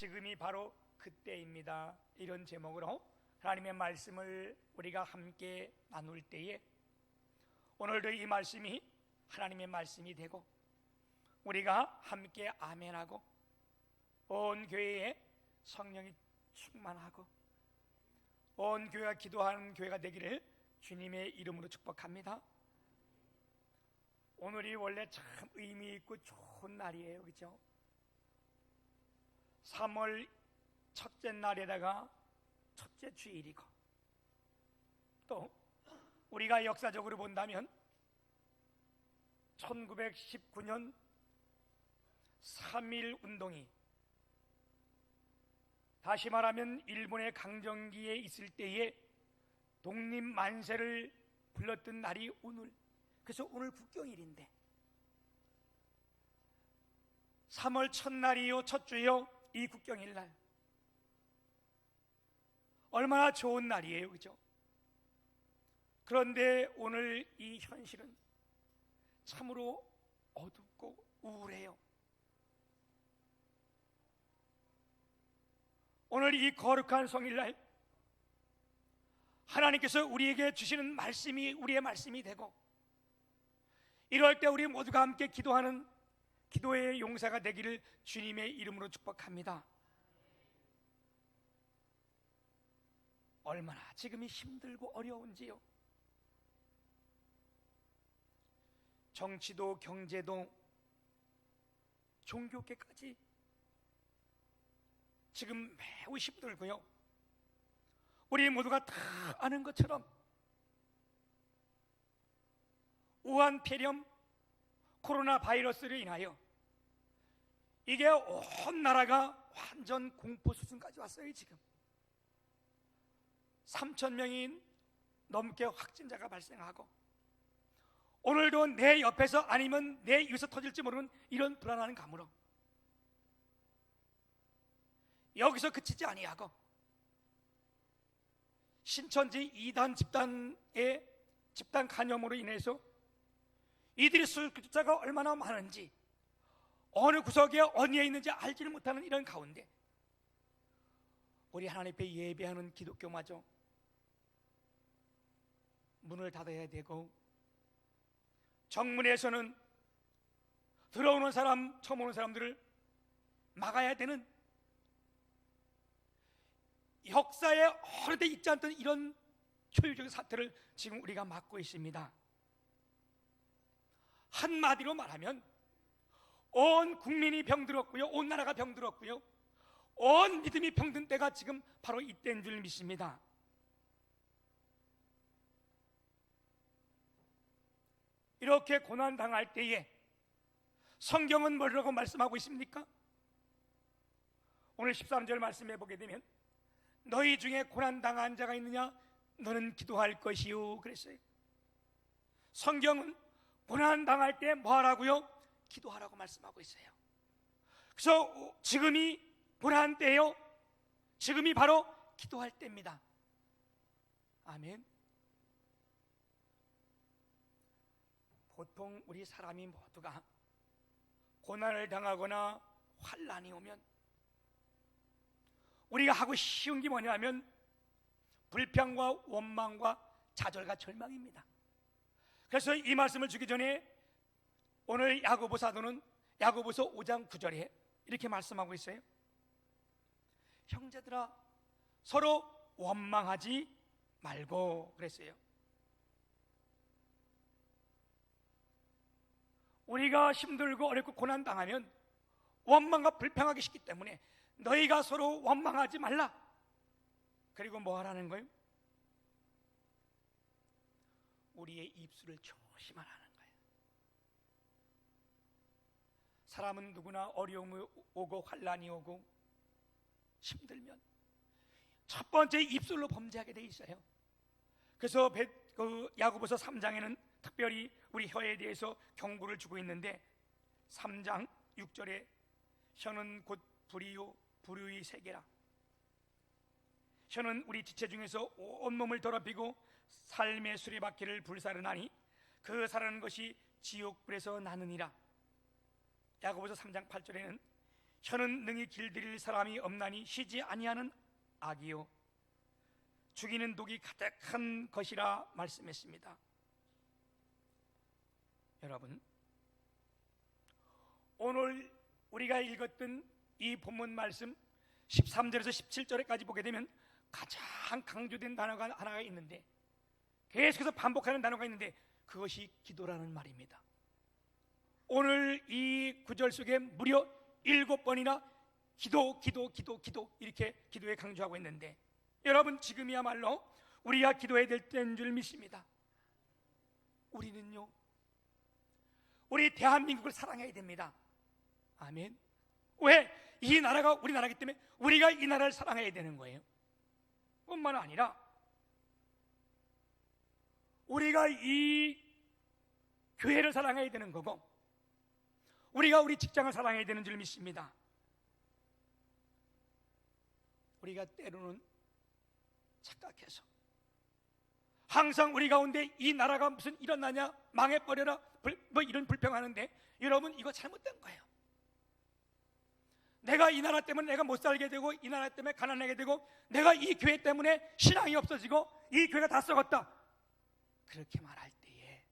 지금이 바로 그때입니다. 이런 제목으로 하나님의 말씀을 우리가 함께 나눌 때에 오늘도 이 말씀이 하나님의 말씀이 되고 우리가 함께 아멘하고 온 교회에 성령이 충만하고 온 교회가 기도하는 교회가 되기를 주님의 이름으로 축복합니다. 오늘이 원래 참 의미 있고 좋은 날이에요, 그렇죠? 3월 첫째 날에다가 첫째 주일이고 또 우리가 역사적으로 본다면 1919년 3.1 운동이, 다시 말하면 일본의 강점기에 있을 때에 독립만세를 불렀던 날이 오늘, 그래서 오늘 국경일인데 3월 첫날이요 첫주요 이 국경일날 얼마나 좋은 날이에요, 그죠? 그런데 오늘 이 현실은 참으로 어둡고 우울해요. 오늘 이 거룩한 성일날 하나님께서 우리에게 주시는 말씀이 우리의 말씀이 되고 이럴 때 우리 모두가 함께 기도하는 기도의 용사가 되기를 주님의 이름으로 축복합니다. 얼마나 지금이 힘들고 어려운지요. 정치도 경제도 종교계까지 지금 매우 힘들고요. 우리 모두가 다 아는 것처럼 우한 폐렴 코로나 바이러스로 인하여 이게 온 나라가 완전 공포 수준까지 왔어요. 지금 3,000명이 넘게 확진자가 발생하고 오늘도 내 옆에서 아니면 내 입에서 터질지 모르는 이런 불안한 감으로 여기서 그치지 아니하고 신천지 이단 집단의 집단 간염으로 인해서 이들의 숫자가 얼마나 많은지 어느 구석에 어디에 있는지 알지를 못하는 이런 가운데 우리 하나님 앞에 예배하는 기독교마저 문을 닫아야 되고 정문에서는 들어오는 사람, 처음 오는 사람들을 막아야 되는 역사에 어느 때 있지 않던 이런 초유적인 사태를 지금 우리가 맞고 있습니다. 한마디로 말하면 온 국민이 병들었고요, 온 나라가 병들었고요, 온 믿음이 병든 때가 지금 바로 이때인 줄 믿습니다. 이렇게 고난당할 때에 성경은 뭐라고 말씀하고 있습니까? 오늘 13절 말씀해 보게 되면 너희 중에 고난당한 자가 있느냐? 너는 기도할 것이요 그랬어요. 성경은 고난당할 때 뭐 하라고요? 기도하라고 말씀하고 있어요. 그래서 지금이 고난 때예요. 지금이 바로 기도할 때입니다. 아멘. 보통 우리 사람이 모두가 고난을 당하거나 환난이 오면 우리가 하고 쉬운 게 뭐냐면 불평과 원망과 좌절과 절망입니다. 그래서 이 말씀을 주기 전에 오늘 야고보 사도는 야고보서 5장 9절에 이렇게 말씀하고 있어요. 형제들아 서로 원망하지 말고 그랬어요. 우리가 힘들고 어렵고 고난당하면 원망과 불평하기 쉽기 때문에 너희가 서로 원망하지 말라. 그리고 뭐 하라는 거예요? 우리의 입술을 조심하라는 거예요. 사람은 누구나 어려움이 오고 환난이 오고 힘들면 첫 번째 입술로 범죄하게 돼 있어요. 그래서 야고보서 3장에는 특별히 우리 혀에 대해서 경고를 주고 있는데 3장 6절에 혀는 곧 불이요 불의의 세계라. 혀는 우리 지체 중에서 온몸을 더럽히고 삶의 수레바퀴를 불사르나니 그 사르는 것이 지옥불에서 나느니라. 야고보서 3장 8절에는 혀는 능히 길들일 사람이 없나니 쉬지 아니하는 악이요 죽이는 독이 가득한 것이라 말씀했습니다. 여러분, 오늘 우리가 읽었던 이 본문 말씀 13절에서 17절까지 보게 되면 가장 강조된 단어가 하나가 있는데, 계속해서 반복하는 단어가 있는데, 그것이 기도라는 말입니다. 오늘 이 구절 속에 무려 7번이나 기도 이렇게 기도에 강조하고 있는데, 여러분, 지금이야말로 우리가 기도해야 될 때인 줄 믿습니다. 우리는요, 우리 대한민국을 사랑해야 됩니다. 아멘. 왜? 이 나라가 우리나라이기 때문에 우리가 이 나라를 사랑해야 되는 거예요. 뿐만 아니라 우리가 이 교회를 사랑해야 되는 거고, 우리가 우리 직장을 사랑해야 되는 줄 믿습니다. 우리가 때로는 착각해서 항상 우리 가운데 이 나라가 무슨 일어나냐, 망해버려라, 뭐 이런 불평하는데, 여러분, 이거 잘못된 거예요. 내가 이 나라 때문에 내가 못 살게 되고, 이 나라 때문에 가난하게 되고, 내가 이 교회 때문에 신앙이 없어지고 이 교회가 다 썩었다, 그렇게 말할 때에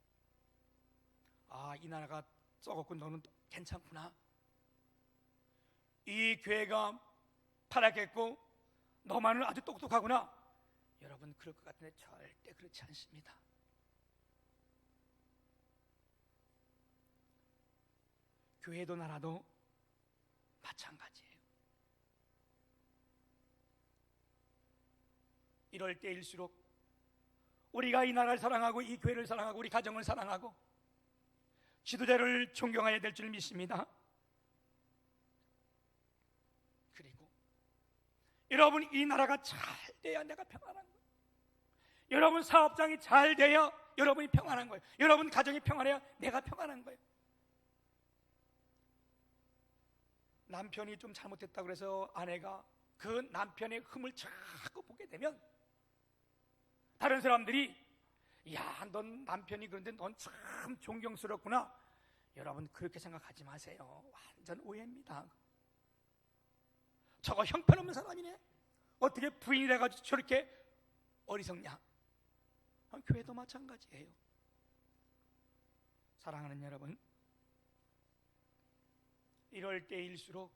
이 나라가 썩었고 너는 괜찮구나, 이 교회가 타락했고 너만은 아주 똑똑하구나, 여러분, 그럴 것 같은데 절대 그렇지 않습니다. 교회도 나라도 마찬가지예요. 이럴 때일수록 우리가 이 나라를 사랑하고 이 교회를 사랑하고 우리 가정을 사랑하고 지도자를 존경해야 될 줄 믿습니다. 그리고 여러분, 이 나라가 잘 돼야 내가 평안한 거예요. 여러분 사업장이 잘 돼야 여러분이 평안한 거예요. 여러분 가정이 평안해야 내가 평안한 거예요. 남편이 좀 잘못했다고 해서 아내가 그 남편의 흠을 자꾸 보게 되면 다른 사람들이, 야, 넌 남편이 그런데 넌 참 존경스럽구나, 여러분 그렇게 생각하지 마세요. 완전 오해입니다. 저거 형편없는 사람이네, 어떻게 부인이 돼가지고 저렇게 어리석냐. 교회도 마찬가지예요. 사랑하는 여러분, 이럴 때일수록,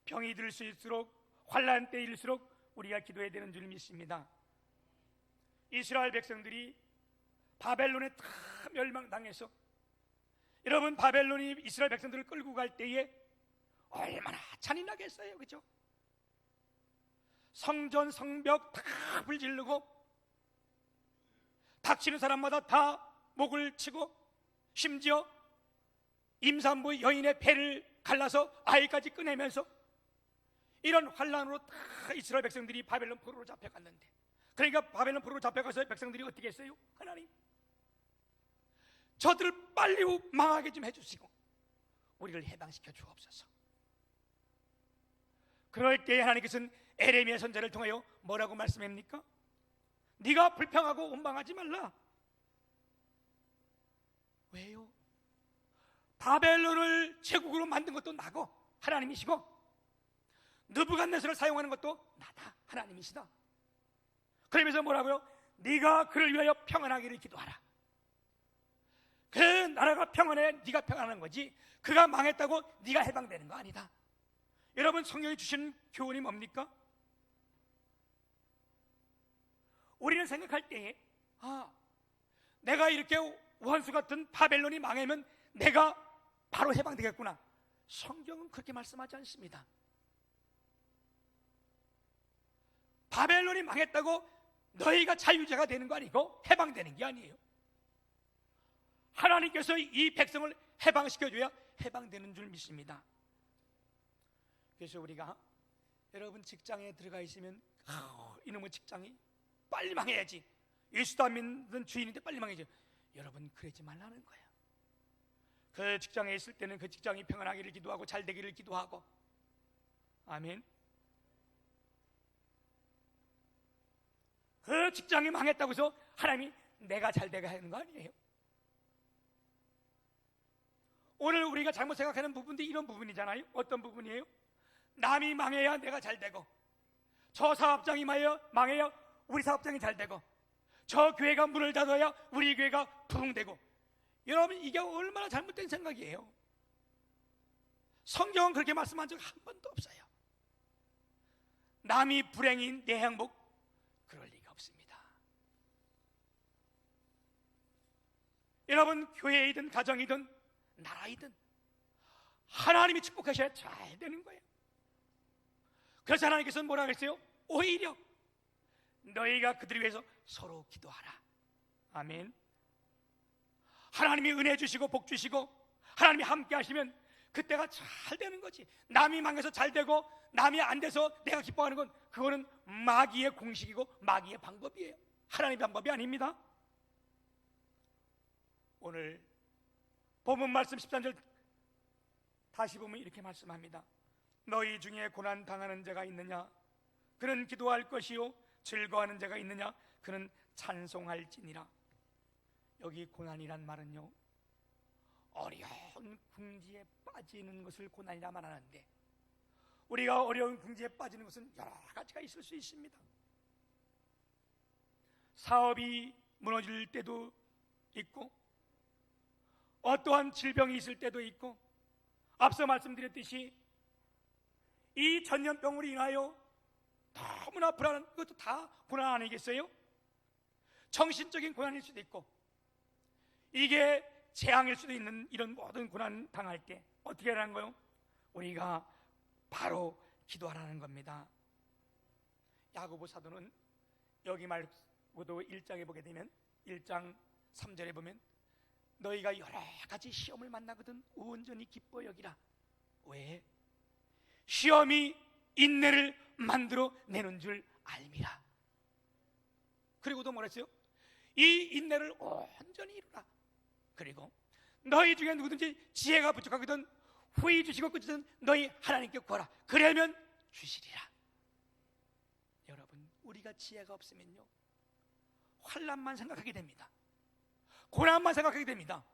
병이 들 수일수록, 환난 때일수록 우리가 기도해야 되는 줄 믿습니다. 이스라엘 백성들이 바벨론에 다 멸망당해서, 여러분 바벨론이 이스라엘 백성들을 끌고 갈 때에 얼마나 잔인하겠어요, 그죠? 성전 성벽 다 불지르고 닥치는 사람마다 다 목을 치고, 심지어 임산부 여인의 배를 갈라서 아이까지 꺼내면서 이런 환난으로 다 이스라엘 백성들이 바벨론 포로로 잡혀갔는데, 그러니까 바벨론 포로로 잡혀가서 백성들이 어떻게 했어요? 하나님, 저들을 빨리 망하게 좀 해주시고 우리를 해방시켜 주옵소서. 그럴 때 하나님께서는 에레미야 선지자를 통하여 뭐라고 말씀합니까? 네가 불평하고 원망하지 말라. 왜요? 바벨론을 제국으로 만든 것도 나고 하나님이시고, 느부갓네살을 사용하는 것도 나다, 하나님이시다. 그러면서 뭐라고요? 네가 그를 위하여 평안하기를 기도하라. 그 나라가 평안해 네가 평안한 거지, 그가 망했다고 네가 해방되는 거 아니다. 여러분, 성경이 주신 교훈이 뭡니까? 우리는 생각할 때에 내가 이렇게 원수 같은 바벨론이 망하면 내가 바로 해방되겠구나. 성경은 그렇게 말씀하지 않습니다. 바벨론이 망했다고 너희가 자유자가 되는 거 아니고 해방되는 게 아니에요. 하나님께서 이 백성을 해방시켜줘야 해방되는 줄 믿습니다. 그래서 우리가, 여러분 직장에 들어가 있으면 이놈의 직장이 빨리 망해야지, 예수도 안 믿는 주인인데 빨리 망해야지, 여러분 그러지 말라는 거예요. 그 직장에 있을 때는 그 직장이 평안하기를 기도하고 잘 되기를 기도하고, 아멘. 그 직장이 망했다고 해서 하나님이 내가 잘 되게 하는 거 아니에요. 오늘 우리가 잘못 생각하는 부분도 이런 부분이잖아요. 어떤 부분이에요? 남이 망해야 내가 잘 되고, 저 사업장이 망해야 우리 사업장이 잘 되고, 저 교회가 문을 닫아야 우리 교회가 부흥되고. 여러분, 이게 얼마나 잘못된 생각이에요. 성경은 그렇게 말씀한 적 한 번도 없어요. 남이 불행인 내 행복, 그럴 리가 없습니다. 여러분, 교회이든 가정이든 나라이든 하나님이 축복하셔야 잘 되는 거예요. 그래서 하나님께서는 뭐라고 했어요? 오히려 너희가 그들을 위해서 서로 기도하라. 아멘. 하나님이 은혜 주시고 복 주시고 하나님이 함께 하시면 그때가 잘 되는 거지. 남이 망해서 잘 되고 남이 안 돼서 내가 기뻐하는 건, 그거는 마귀의 공식이고 마귀의 방법이에요. 하나님의 방법이 아닙니다. 오늘 본문 말씀 13절 다시 보면 이렇게 말씀합니다. 너희 중에 고난 당하는 자가 있느냐? 그는 기도할 것이요 즐거워하는 자가 있느냐? 그는 찬송할지니라. 여기 고난이란 말은요, 어려운 궁지에 빠지는 것을 고난이라 말하는데, 우리가 어려운 궁지에 빠지는 것은 여러 가지가 있을 수 있습니다. 사업이 무너질 때도 있고, 어떠한 질병이 있을 때도 있고, 앞서 말씀드렸듯이 이 전염병으로 인하여 너무나 불안한 것도 다 고난 아니겠어요? 정신적인 고난일 수도 있고, 이게 재앙일 수도 있는 이런 모든 고난 당할 때 어떻게 하라는 거예요? 우리가 바로 기도하라는 겁니다. 야고보 사도는 여기 말고도 1장에 보게 되면 1장 3절에 보면 너희가 여러 가지 시험을 만나거든 온전히 기뻐 여기라. 왜? 시험이 인내를 만들어 내는 줄 알미라. 그리고도 뭐랬어요? 이 인내를 온전히 이루라. 그리고 너희 중에 누구든지 지혜가 부족하거든 후히 주시고 끝은 너희 하나님께 구하라. 그러면 주시리라. 여러분, 우리가 지혜가 없으면요, 환난만 생각하게 됩니다. 고난만 생각하게 됩니다.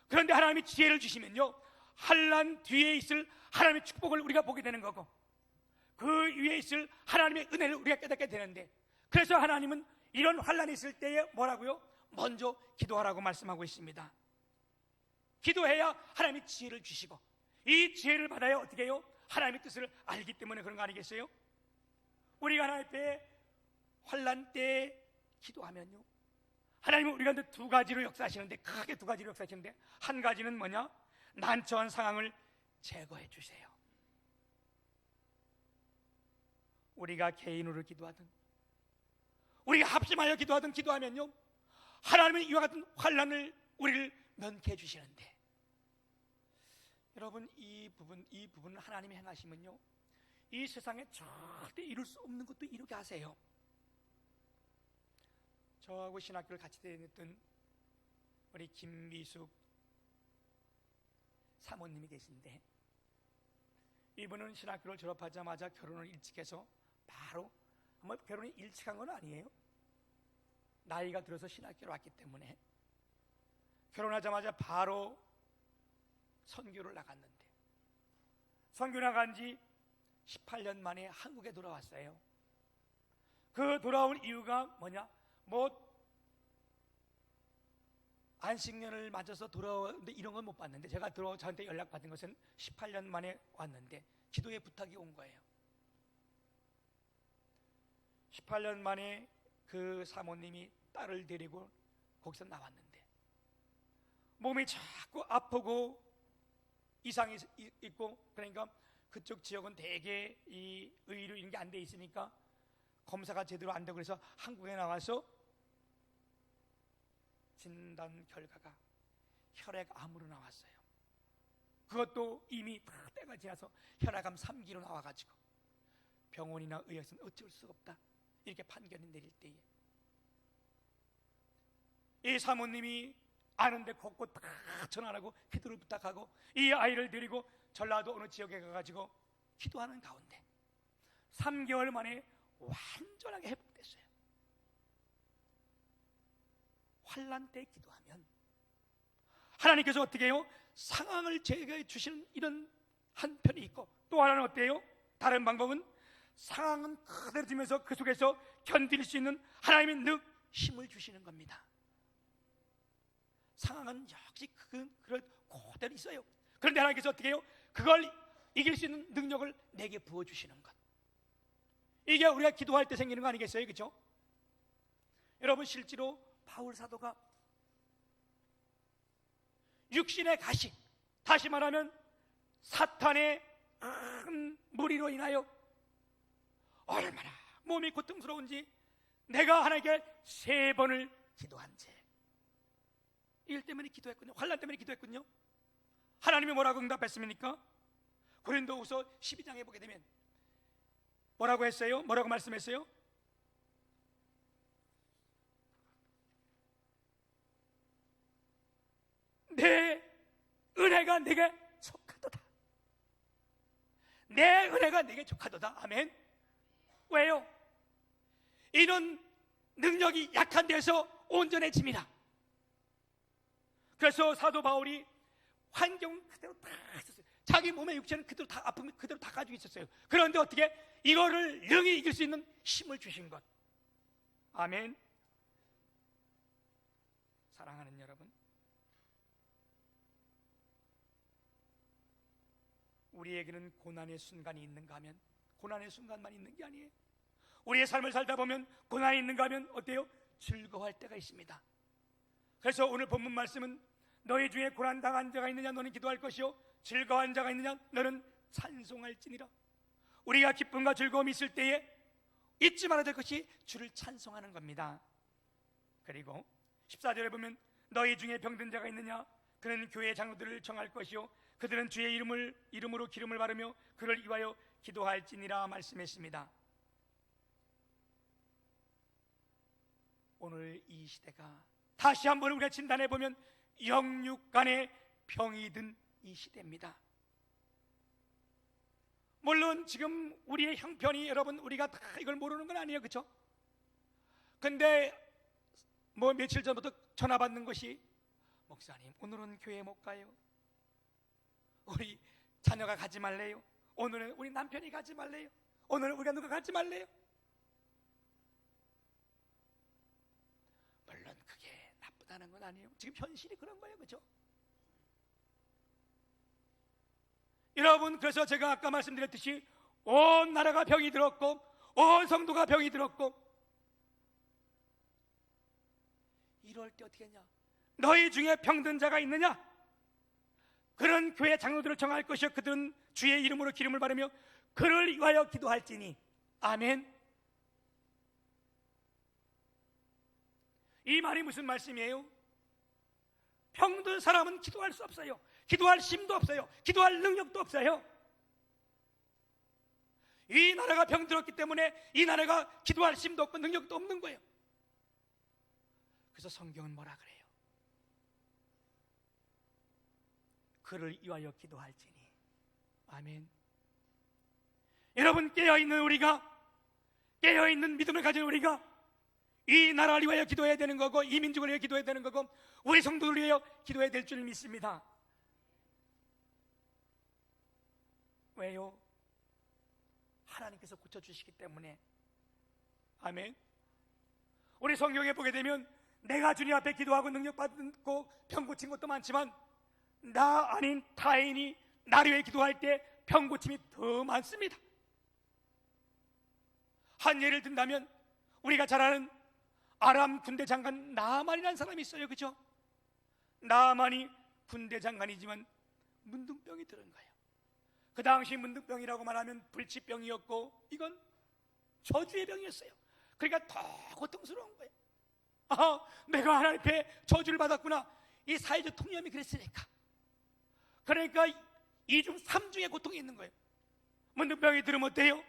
그런데 하나님이 지혜를 주시면요, 환난 뒤에 있을 하나님의 축복을 우리가 보게 되는 거고, 그 위에 있을 하나님의 은혜를 우리가 깨닫게 되는데, 그래서 하나님은 이런 환난이 있을 때에 뭐라고요? 먼저 기도하라고 말씀하고 있습니다. 기도해야 하나님이 지혜를 주시고, 이 지혜를 받아야 어떻게 해요? 하나님의 뜻을 알기 때문에 그런 거 아니겠어요? 우리가 하나님 앞에 환난 때에 기도하면요, 하나님은 우리 가운데 두 가지로 역사하시는데, 크게 두 가지로 역사하시는데, 한 가지는 뭐냐? 난처한 상황을 제거해 주세요. 우리가 개인으로 기도하든 우리가 합심하여 기도하든 기도하면요, 하나님은 이와 같은 환난을 우리를 면케 해 주시는데, 여러분, 이 부분을 하나님이 행하시면요, 이 세상에 절대 이룰 수 없는 것도 이루게 하세요. 저하고 신학교를 같이 다녔던 우리 김미숙 사모님이 계신데, 이분은 신학교를 졸업하자마자 결혼을 일찍 해서 바로, 뭐 결혼이 일찍한 건 아니에요. 나이가 들어서 신학교로 왔기 때문에 결혼하자마자 바로 선교를 나갔는데, 선교 나간 지 18년 만에 한국에 돌아왔어요. 그 돌아온 이유가 뭐냐? 안식년을 맞아서 돌아오는데 이런 건 못 봤는데, 제가 저한테 연락받은 것은 18년 만에 왔는데 기도의 부탁이 온 거예요. 18년 만에 그 사모님이 딸을 데리고 거기서 나왔는데 몸이 자꾸 아프고 이상이 있고, 그러니까 그쪽 지역은 대개 이 의료 이런 게 안 돼 있으니까 검사가 제대로 안 되고, 그래서 한국에 나와서 진단 결과가 혈액암으로 나왔어요. 그것도 이미 다 때가 지나서 혈액암 3기로 나와가지고 병원이나 의학에서는 어쩔 수 없다 이렇게 판결이 내릴 때에 이 사모님이 아는데 곳곳 다 전화하고 기도를 부탁하고 이 아이를 데리고 전라도 어느 지역에 가가지고 기도하는 가운데 3개월 만에 완전하게 회복됐어요. 환난 때 기도하면 하나님께서 어떻게 해요? 상황을 제거해 주시는 이런 한편이 있고, 또 하나는 어때요? 다른 방법은 상황은 그대로 지면서 그 속에서 견딜 수 있는 하나님의 능 힘을 주시는 겁니다. 상황은 역시 그런 그대로 있어요. 그런데 하나님께서 어떻게 해요? 그걸 이길 수 있는 능력을 내게 부어주시는 것. 이게 우리가 기도할 때 생기는 거 아니겠어요? 그렇죠? 여러분, 실제로 바울 사도가 육신의 가시, 다시 말하면 사탄의 큰 무리로 인하여 얼마나 몸이 고통스러운지 내가 하나님께 3번을 기도한지, 일 때문에 기도했군요. 환난 때문에 기도했군요. 하나님이 뭐라고 응답했습니까? 고린도후서 12장에 보게 되면 뭐라고 했어요? 뭐라고 말씀했어요? 내 은혜가 내게 족하도다. 내 은혜가 내게 족하도다. 아멘. 왜요? 이런 능력이 약한 데서 온전해집니다. 그래서 사도 바울이 환경 그대로 다 있었어요. 자기 몸의 육체는 그대로 다 아픔 그대로 다 가지고 있었어요. 그런데 어떻게 이거를 능히 이길 수 있는 힘을 주신 것. 아멘. 사랑하는 여러분, 우리에게는 고난의 순간이 있는가 하면 고난의 순간만 있는 게 아니에요. 우리의 삶을 살다 보면 고난이 있는가 하면 어때요? 즐거워할 때가 있습니다. 그래서 오늘 본문 말씀은 너희 중에 고난당한 자가 있느냐 너는 기도할 것이요 즐거워한 자가 있느냐 너는 찬송할지니라. 우리가 기쁨과 즐거움이 있을 때에 잊지 말아야 될 것이 주를 찬송하는 겁니다. 그리고 14절에 보면 너희 중에 병든 자가 있느냐 그는 교회 장로들을 청할 것이요 그들은 주의 이름으로 기름을 바르며 그를 위하여 기도할지니라 말씀했습니다. 오늘 이 시대가 다시 한번 우리가 진단해 보면 영육간의 병이 든 이 시대입니다. 물론 지금 우리의 형편이 여러분 우리가 다 이걸 모르는 건 아니에요, 그렇죠? 근데 뭐 며칠 전부터 전화 받는 것이 목사님 오늘은 교회 못 가요. 우리 자녀가 가지 말래요. 오늘은 우리 남편이 가지 말래요. 오늘은 우리가 누가 가지 말래요. 물론 그게 나쁘다는 건 아니에요. 지금 현실이 그런 거예요, 그렇죠? 여러분, 그래서 제가 아까 말씀드렸듯이 온 나라가 병이 들었고 온 성도가 병이 들었고 이럴 때 어떻게 했냐? 너희 중에 병든 자가 있느냐? 그런 교회 장로들을 정할 것이요 그들은 주의 이름으로 기름을 바르며 그를 위하여 기도할지니. 아멘. 이 말이 무슨 말씀이에요? 병든 사람은 기도할 수 없어요. 기도할 힘도 없어요. 기도할 능력도 없어요. 이 나라가 병들었기 때문에 이 나라가 기도할 힘도 없고 능력도 없는 거예요. 그래서 성경은 뭐라 그래요? 그를 위하여 기도할지니. 아멘. 여러분, 깨어있는 우리가, 깨어있는 믿음을 가진 우리가 이 나라를 위하여 기도해야 되는 거고 이 민족을 위하여 기도해야 되는 거고 우리 성도를 위하여 기도해야 될 줄 믿습니다. 왜요? 하나님께서 고쳐주시기 때문에. 아멘. 우리 성경에 보게 되면 내가 주님 앞에 기도하고 능력받고 병 고친 것도 많지만 나 아닌 타인이 나를 위해 기도할 때 병 고침이 더 많습니다. 한 예를 든다면 우리가 잘 아는 아람 군대 장관 나만이라는 사람이 있어요, 그렇죠? 나만이 군대 장관이지만 문둥병이 들은 거예요. 그 당시 문둥병이라고 말하면 불치병이었고 이건 저주의 병이었어요. 그러니까 더 고통스러운 거예요. 아, 내가 하나님 앞에 저주를 받았구나. 이 사회적 통념이 그랬으니까. 그러니까 2중 3중의 고통이 있는 거예요. 문둥병이 들으면 어때요?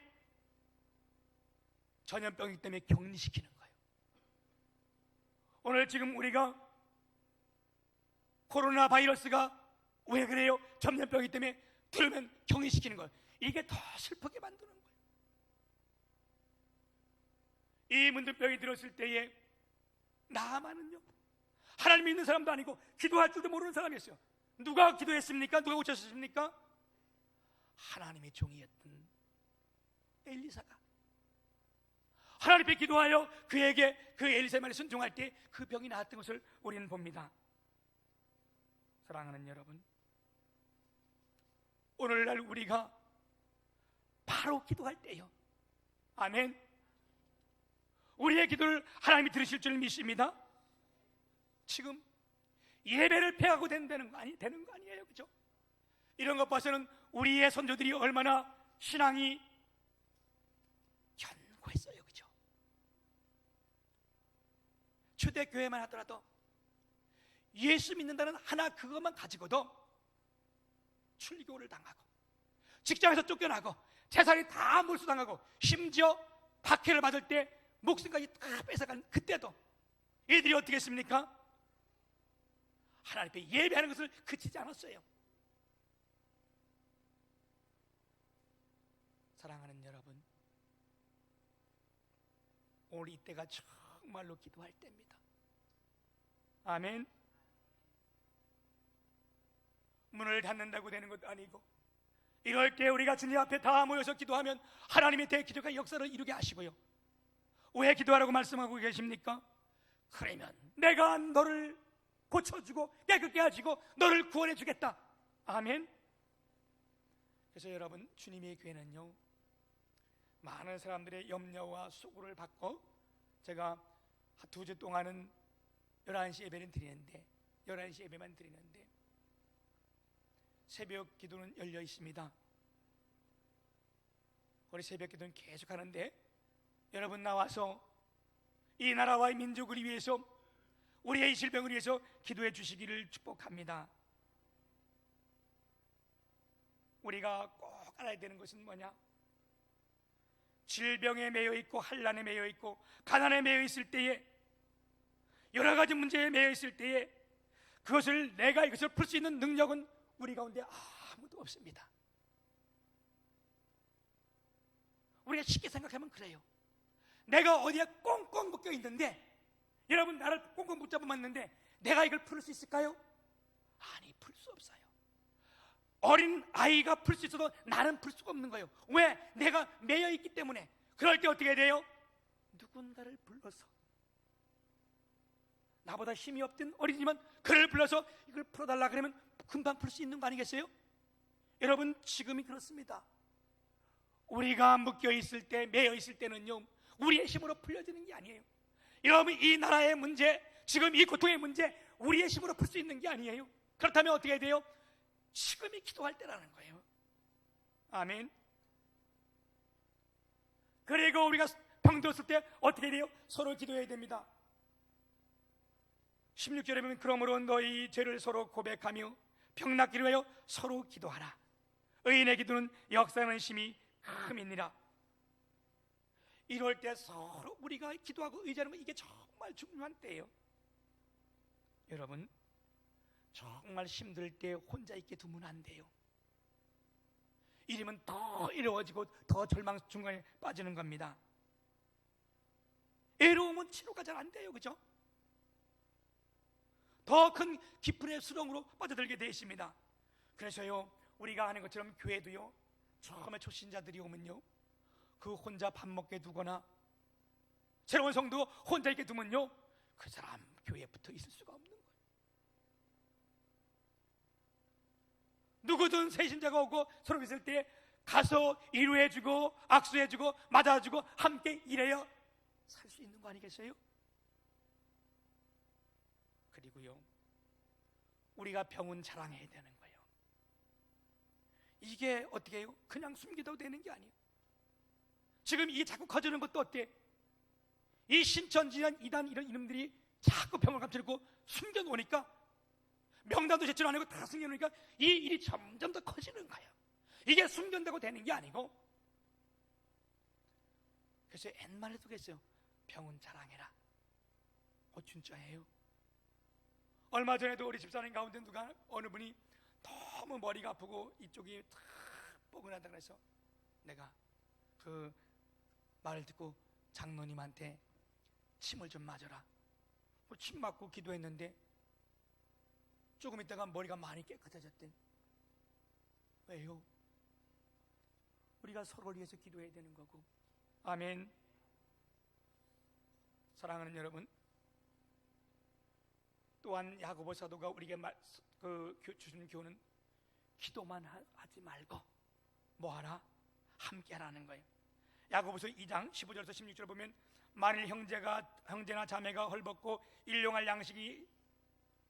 전염병이기 때문에 격리시키는 거예요. 오늘 지금 우리가 코로나 바이러스가 왜 그래요? 전염병이기 때문에 들으면 격리시키는 거예요. 이게 더 슬프게 만드는 거예요. 이 문둥병이 들었을 때에 나만은요 하나님 믿는 사람도 아니고 기도할 줄도 모르는 사람이었어요. 누가 기도했습니까? 누가 고쳤습니까? 하나님의 종이었던 엘리사가 하나님 앞에 기도하여 그에게 그 엘리사의 말에 순종할 때 그 병이 나았던 것을 우리는 봅니다. 사랑하는 여러분, 오늘날 우리가 바로 기도할 때요, 아멘, 우리의 기도를 하나님이 들으실 줄 믿습니다. 지금 예배를 폐하고 되는 거 아니에요, 그죠? 이런 것 봐서는 우리의 선조들이 얼마나 신앙이 견고했어요, 그죠? 초대교회만 하더라도 예수 믿는다는 하나 그것만 가지고도 출교를 당하고 직장에서 쫓겨나고 재산이 다 몰수당하고 심지어 박해를 받을 때 목숨까지 다 뺏어간 그때도 얘들이 어떻게 했습니까? 하나님 앞에 예배하는 것을 그치지 않았어요. 사랑하는 여러분, 오늘 이때가 정말로 기도할 때입니다. 아멘. 문을 닫는다고 되는 것도 아니고, 이럴 때 우리가 주님 앞에 다 모여서 기도하면 하나님의 대기도가 역사를 이루게 하시고요. 왜 기도하라고 말씀하고 계십니까? 그러면 내가 너를 고쳐주고 깨끗게 하시고 너를 구원해 주겠다. 아멘. 그래서 여러분, 주님의 교회는요, 많은 사람들의 염려와 수고를 받고, 제가 2주 동안은 11시 예배는 드리는데 11시 예배만 드리는데 새벽 기도는 열려 있습니다. 우리 새벽 기도는 계속 하는데, 여러분 나와서 이 나라와 이 민족을 위해서, 우리의 이 질병을 위해서 기도해 주시기를 축복합니다. 우리가 꼭 알아야 되는 것은 뭐냐? 질병에 매여 있고 환난에 매여 있고 가난에 매여 있을 때에, 여러 가지 문제에 매여 있을 때에 내가 이것을 풀 수 있는 능력은 우리 가운데 아무도 없습니다. 우리가 쉽게 생각하면 그래요. 내가 어디에 꽁꽁 묶여 있는데, 여러분 나를 꽁꽁 붙잡아 맞는데 내가 이걸 풀 수 있을까요? 아니, 풀 수 없어요. 어린 아이가 풀 수 있어도 나는 풀 수가 없는 거예요. 왜? 내가 매여 있기 때문에. 그럴 때 어떻게 돼요? 누군가를 불러서, 나보다 힘이 없던 어린이지만 그를 불러서 이걸 풀어달라 그러면 금방 풀 수 있는 거 아니겠어요? 여러분, 지금이 그렇습니다. 우리가 묶여 있을 때, 매여 있을 때는요, 우리의 힘으로 풀려지는 게 아니에요. 여러분, 이 나라의 문제, 지금 이 고통의 문제, 우리의 힘으로 풀 수 있는 게 아니에요. 그렇다면 어떻게 해야 돼요? 지금이 기도할 때라는 거예요. 아멘. 그리고 우리가 병들었을 때 어떻게 돼요? 서로 기도해야 됩니다. 16절에 보면 그러므로 너희 죄를 서로 고백하며 병 낫기를 위하여 서로 기도하라. 의인의 기도는 역사하는 힘이 큼이니라. 이럴 때 서로 우리가 기도하고 의지하는 거, 이게 정말 중요한 때예요. 여러분, 정말 힘들 때 혼자 있게 두면 안 돼요. 이러면 더 어려워지고 더 절망 중간에 빠지는 겁니다. 외로움은 치료가 잘 안 돼요, 그죠? 더 큰 깊은 수렁으로 빠져들게 되어 있습니다. 그래서요, 우리가 하는 것처럼 교회도요, 처음에 초신자들이 오면요, 그 혼자 밥 먹게 두거나 새로운 성도 혼자 있게 두면요, 그 사람 교회에 붙어 있을 수가 없는 거예요. 누구든 새 신자가 오고 서로 있을 때 가서 위로해주고 악수해주고 맞아주고 함께 일해야 살 수 있는 거 아니겠어요? 그리고요, 우리가 병은 자랑해야 되는 거예요. 이게 어떻게 해요? 그냥 숨기도 되는 게 아니에요. 지금 이게 자꾸 커지는 것도 어때? 이 신천지란 이단 이런 이놈들이 자꾸 병을 감춰놓고 숨겨놓으니까, 명단도 제출 안 하고 다 숨겨놓으니까 이 일이 점점 더 커지는 거예요. 이게 숨긴다고 되는 게 아니고. 그래서 옛말에도 그랬어요. 병은 자랑해라. 진짜예요. 얼마 전에도 우리 집사님 가운데 어느 분이 너무 머리가 아프고 이쪽이 탁 뻐근하다 그래서 내가 그 말을 듣고 장로님한테 침을 좀 맞아라. 침 맞고 기도했는데 조금 있다가 머리가 많이 깨끗해졌대. 왜요? 우리가 서로를 위해서 기도해야 되는 거고. 아멘. 사랑하는 여러분, 또한 야고보 사도가 우리에게 주신 교훈은 기도만 하지 말고 뭐하라? 함께 하라는 거예요. 야고보서 2장 15절에서 16절을 보면, 만일 형제나 자매가 헐벗고 일용할 양식이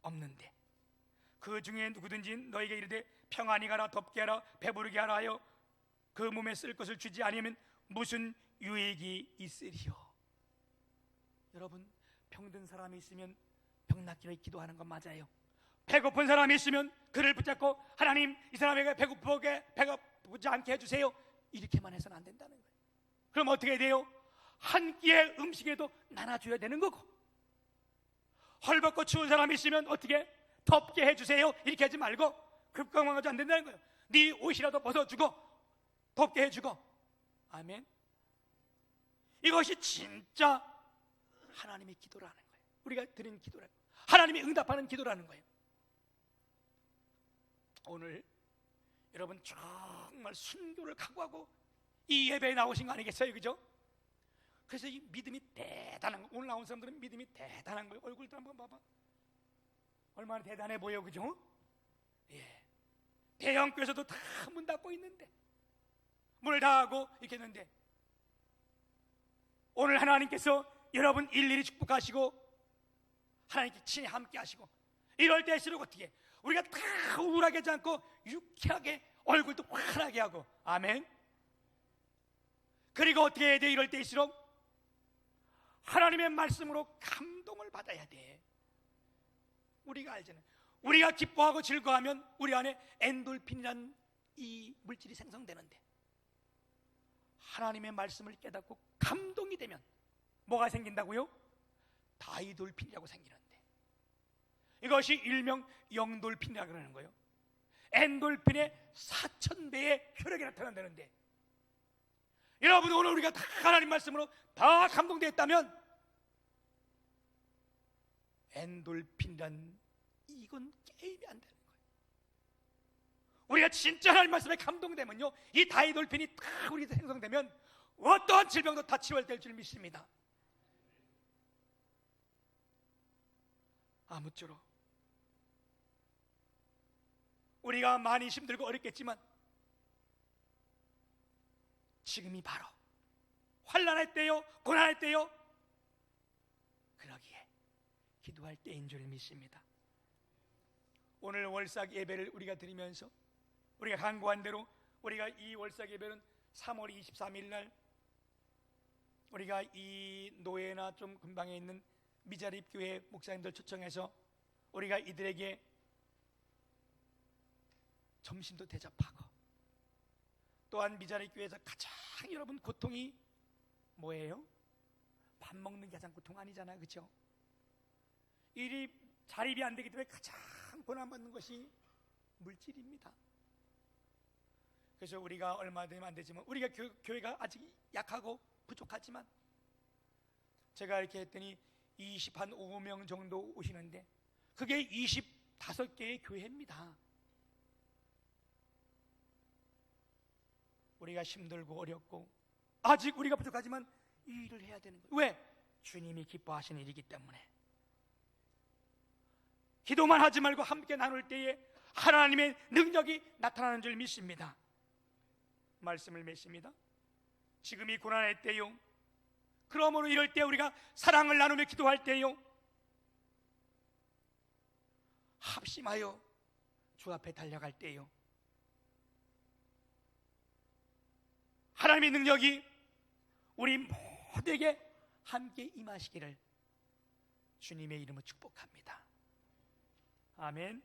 없는데 그 중에 누구든지 너에게 이르되 평안히 가라, 덥게 하라, 배부르게 하라 하여 그 몸에 쓸 것을 주지 아니하면 무슨 유익이 있으리요. 여러분, 병든 사람이 있으면 병 낫기로 기도하는 건 맞아요. 배고픈 사람이 있으면 그를 붙잡고 하나님, 이 사람에게 배고프지 않게 해주세요, 이렇게만 해서는 안 된다는 거예요. 그럼 어떻게 해야 돼요? 한 끼의 음식에도 나눠줘야 되는 거고, 헐벗고 추운 사람이 있으면 어떻게? 덥게 해주세요, 이렇게 하지 말고 급감만 가지고 안 된다는 거예요. 네 옷이라도 벗어주고 덥게 해주고. 아멘. 이것이 진짜 하나님의 기도라는 거예요. 우리가 드리는 기도라는 거예요. 하나님이 응답하는 기도라는 거예요. 오늘 여러분 정말 순교를 각오하고 이 예배에 나오신 거 아니겠어요? 그죠? 그래서 이 믿음이 대단한 거예요. 오늘 나온 사람들은 믿음이 대단한 거예요. 얼굴도 한번 봐봐. 얼마나 대단해 보여, 그죠? 예. 대형교회에서도 다 문 닫고 있는데, 문을 닫고 이렇게 했는데, 오늘 하나님께서 여러분 일일이 축복하시고 하나님께 친히 함께 하시고, 이럴 때일수록 어떻게? 우리가 다 우울하게 하지 않고 유쾌하게 얼굴도 환하게 하고. 아멘. 그리고 어떻게 해야 돼? 이럴 때일수록 하나님의 말씀으로 감동을 받아야 돼. 우리가 알잖아요. 우리가 기뻐하고 즐거워하면 우리 안에 엔돌핀이라는 이 물질이 생성되는데, 하나님의 말씀을 깨닫고 감동이 되면 뭐가 생긴다고요? 다이돌핀이라고 생기는데, 이것이 일명 영돌핀이라고 그러는 거예요. 엔돌핀의 4000배의 효력이 나타난다는데, 여러분 오늘 우리가 다 하나님 말씀으로 다 감동되었다면 엔돌핀이란 이건 게임이 안 되는 거예요. 우리가 진짜 하나님 말씀에 감동되면요, 이 다이돌핀이 다 우리에게 생성되면 어떠한 질병도 다 치료될 줄 믿습니다. 아무쪼록 우리가 많이 힘들고 어렵겠지만 지금이 바로 환난할 때요, 고난할 때요, 그러기에 기도할 때인 줄 믿습니다. 오늘 월삭 예배를 우리가 드리면서 우리가 간구한 대로 우리가 이 월삭 예배는 3월 23일 날 우리가 이 노예나 좀 근방에 있는 미자립 교회 목사님들 초청해서 우리가 이들에게 점심도 대접하고, 또한 미자립 교회에서 가장 여러분 고통이 뭐예요? 밥 먹는 게 가장 고통 아니잖아요, 그렇죠? 일이 자립이 안 되기 때문에 가장 고난받는 것이 물질입니다. 그래서 우리가 얼마 되면 안 되지만, 우리가 교회가 아직 약하고 부족하지만, 제가 이렇게 했더니 25명 정도 오시는데 그게 25개의 교회입니다. 우리가 힘들고 어렵고 아직 우리가 부족하지만 이 일을 해야 되는 거예요. 왜? 주님이 기뻐하시는 일이기 때문에. 기도만 하지 말고 함께 나눌 때에 하나님의 능력이 나타나는 줄 믿습니다. 말씀을 맺습니다. 지금이 고난의 때요, 그러므로 이럴 때 우리가 사랑을 나누며 기도할 때요, 합심하여 주 앞에 달려갈 때요, 하나님의 능력이 우리 모두에게 함께 임하시기를 주님의 이름으로 축복합니다. 아멘.